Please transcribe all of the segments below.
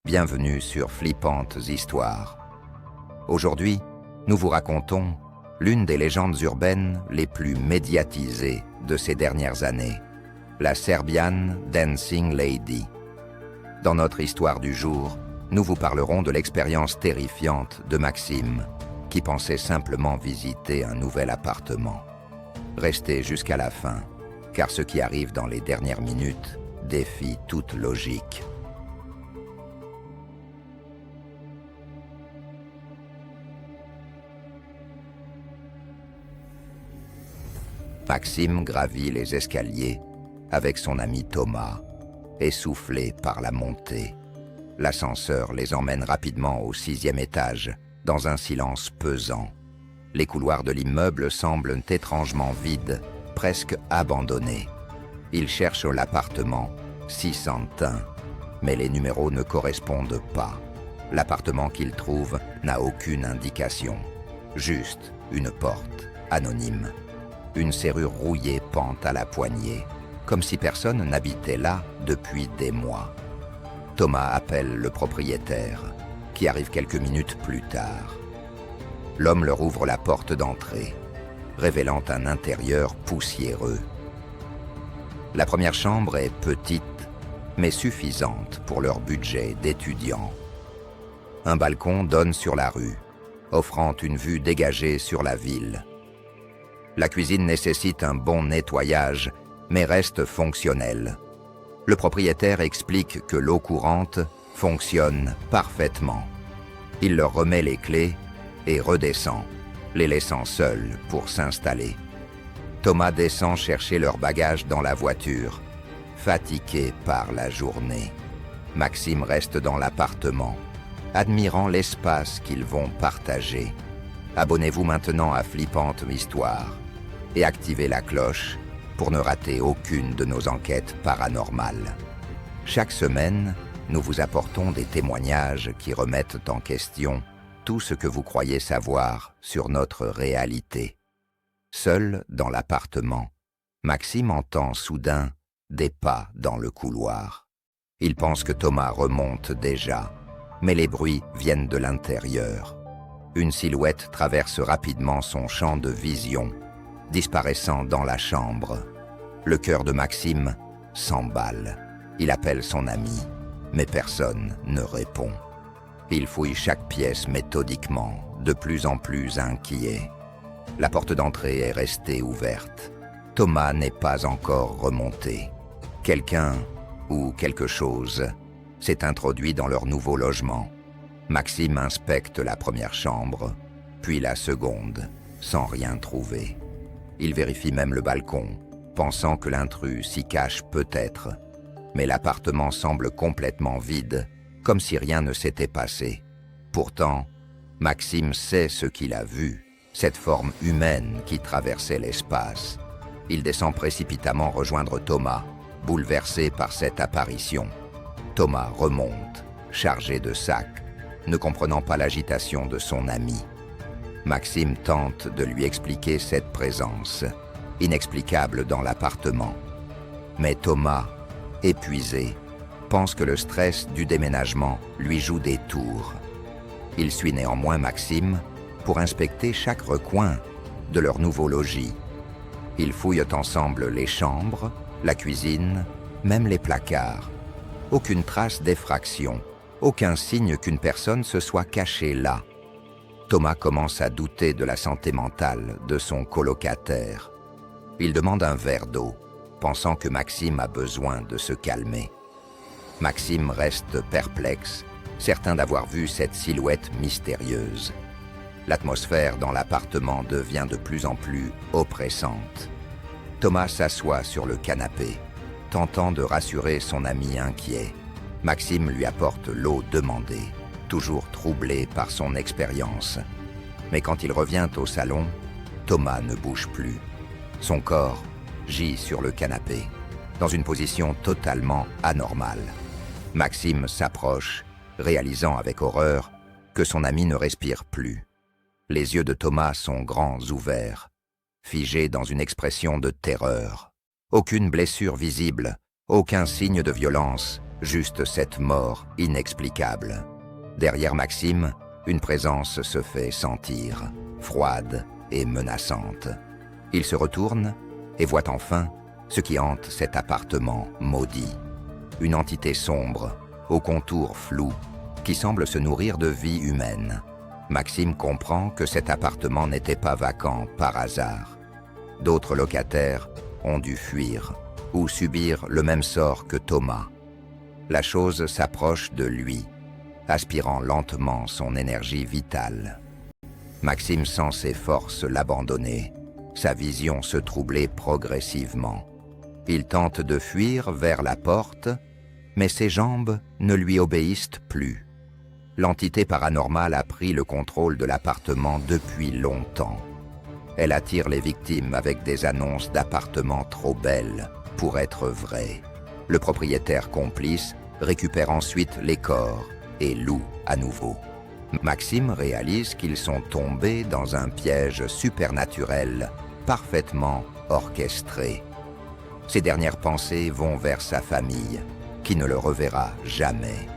bienvenue sur Flippantes Histoires. Aujourd'hui, nous vous racontons l'une des légendes urbaines les plus médiatisées de ces dernières années, la Serbian Dancing Lady. Dans notre histoire du jour, nous vous parlerons de l'expérience terrifiante de Maxime, qui pensait simplement visiter un nouvel appartement. Restez jusqu'à la fin, car ce qui arrive dans les dernières minutes défie toute logique. Maxime gravit les escaliers avec son ami Thomas, essoufflé par la montée. L'ascenseur les emmène rapidement au 6e étage, dans un silence pesant. Les couloirs de l'immeuble semblent étrangement vides, presque abandonnés. Ils cherchent l'appartement 601, mais les numéros ne correspondent pas. L'appartement qu'ils trouvent n'a aucune indication, juste une porte anonyme. Une serrure rouillée pend à la poignée, comme si personne n'habitait là depuis des mois. Thomas appelle le propriétaire, qui arrive quelques minutes plus tard. L'homme leur ouvre la porte d'entrée, révélant un intérieur poussiéreux. La première chambre est petite, mais suffisante pour leur budget d'étudiants. Un balcon donne sur la rue, offrant une vue dégagée sur la ville. La cuisine nécessite un bon nettoyage, mais reste fonctionnelle. Le propriétaire explique que l'eau courante fonctionne parfaitement. Il leur remet les clés et redescend, les laissant seuls pour s'installer. Thomas descend chercher leurs bagages dans la voiture, fatigué par la journée. Maxime reste dans l'appartement, admirant l'espace qu'ils vont partager. Abonnez-vous maintenant à Flippantes Histoires et activez la cloche pour ne rater aucune de nos enquêtes paranormales. Chaque semaine, nous vous apportons des témoignages qui remettent en question tout ce que vous croyez savoir sur notre réalité. Seul dans l'appartement, Maxime entend soudain des pas dans le couloir. Il pense que Thomas remonte déjà, mais les bruits viennent de l'intérieur. Une silhouette traverse rapidement son champ de vision, disparaissant dans la chambre. Le cœur de Maxime s'emballe. Il appelle son ami, mais personne ne répond. Il fouille chaque pièce méthodiquement, de plus en plus inquiet. La porte d'entrée est restée ouverte. Thomas n'est pas encore remonté. Quelqu'un ou quelque chose s'est introduit dans leur nouveau logement. Maxime inspecte la première chambre, puis la seconde, sans rien trouver. Il vérifie même le balcon, pensant que l'intrus s'y cache peut-être. Mais l'appartement semble complètement vide, comme si rien ne s'était passé. Pourtant, Maxime sait ce qu'il a vu, cette forme humaine qui traversait l'espace. Il descend précipitamment rejoindre Thomas, bouleversé par cette apparition. Thomas remonte, chargé de sacs, ne comprenant pas l'agitation de son ami. Maxime tente de lui expliquer cette présence, inexplicable dans l'appartement. Mais Thomas, épuisé, pense que le stress du déménagement lui joue des tours. Il suit néanmoins Maxime pour inspecter chaque recoin de leur nouveau logis. Ils fouillent ensemble les chambres, la cuisine, même les placards. Aucune trace d'effraction, aucun signe qu'une personne se soit cachée là. Thomas commence à douter de la santé mentale de son colocataire. Il demande un verre d'eau, pensant que Maxime a besoin de se calmer. Maxime reste perplexe, certain d'avoir vu cette silhouette mystérieuse. L'atmosphère dans l'appartement devient de plus en plus oppressante. Thomas s'assoit sur le canapé, tentant de rassurer son ami inquiet. Maxime lui apporte l'eau demandée, toujours troublé par son expérience. Mais quand il revient au salon, Thomas ne bouge plus. Son corps gît sur le canapé, dans une position totalement anormale. Maxime s'approche, réalisant avec horreur que son ami ne respire plus. Les yeux de Thomas sont grands ouverts, figés dans une expression de terreur. Aucune blessure visible, aucun signe de violence, juste cette mort inexplicable. Derrière Maxime, une présence se fait sentir, froide et menaçante. Il se retourne et voit enfin ce qui hante cet appartement maudit. Une entité sombre, aux contours flous, qui semble se nourrir de vie humaine. Maxime comprend que cet appartement n'était pas vacant par hasard. D'autres locataires ont dû fuir ou subir le même sort que Thomas. La chose s'approche de lui, aspirant lentement son énergie vitale. Maxime sent ses forces l'abandonner, sa vision se troubler progressivement. Il tente de fuir vers la porte, mais ses jambes ne lui obéissent plus. L'entité paranormale a pris le contrôle de l'appartement depuis longtemps. Elle attire les victimes avec des annonces d'appartements trop belles pour être vraies. Le propriétaire complice récupère ensuite les corps et loue à nouveau. Maxime réalise qu'ils sont tombés dans un piège supernaturel parfaitement orchestré. Ses dernières pensées vont vers sa famille, qui ne le reverra jamais.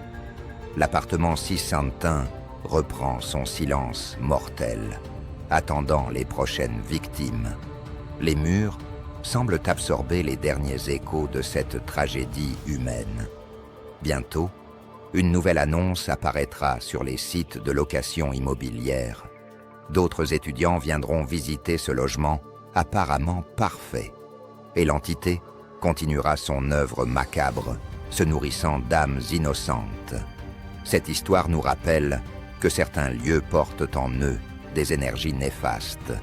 L'appartement Cissantin reprend son silence mortel, attendant les prochaines victimes. Les murs semblent absorber les derniers échos de cette tragédie humaine. Bientôt, une nouvelle annonce apparaîtra sur les sites de location immobilière. D'autres étudiants viendront visiter ce logement apparemment parfait. Et l'entité continuera son œuvre macabre, se nourrissant d'âmes innocentes. Cette histoire nous rappelle que certains lieux portent en eux des énergies néfastes,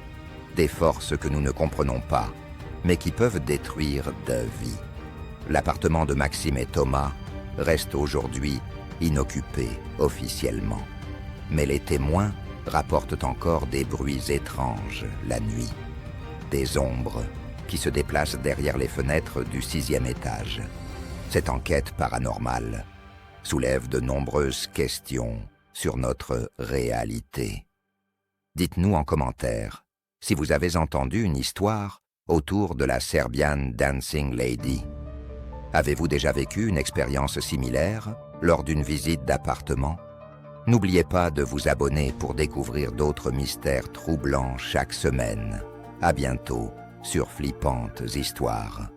des forces que nous ne comprenons pas, mais qui peuvent détruire de vie. L'appartement de Maxime et Thomas reste aujourd'hui inoccupé officiellement. Mais les témoins rapportent encore des bruits étranges la nuit, des ombres qui se déplacent derrière les fenêtres du 6e étage. Cette enquête paranormale soulève de nombreuses questions sur notre réalité. Dites-nous en commentaire si vous avez entendu une histoire autour de la Serbian Dancing Lady. Avez-vous déjà vécu une expérience similaire lors d'une visite d'appartement? N'oubliez pas de vous abonner pour découvrir d'autres mystères troublants chaque semaine. À bientôt sur Flippantes Histoires.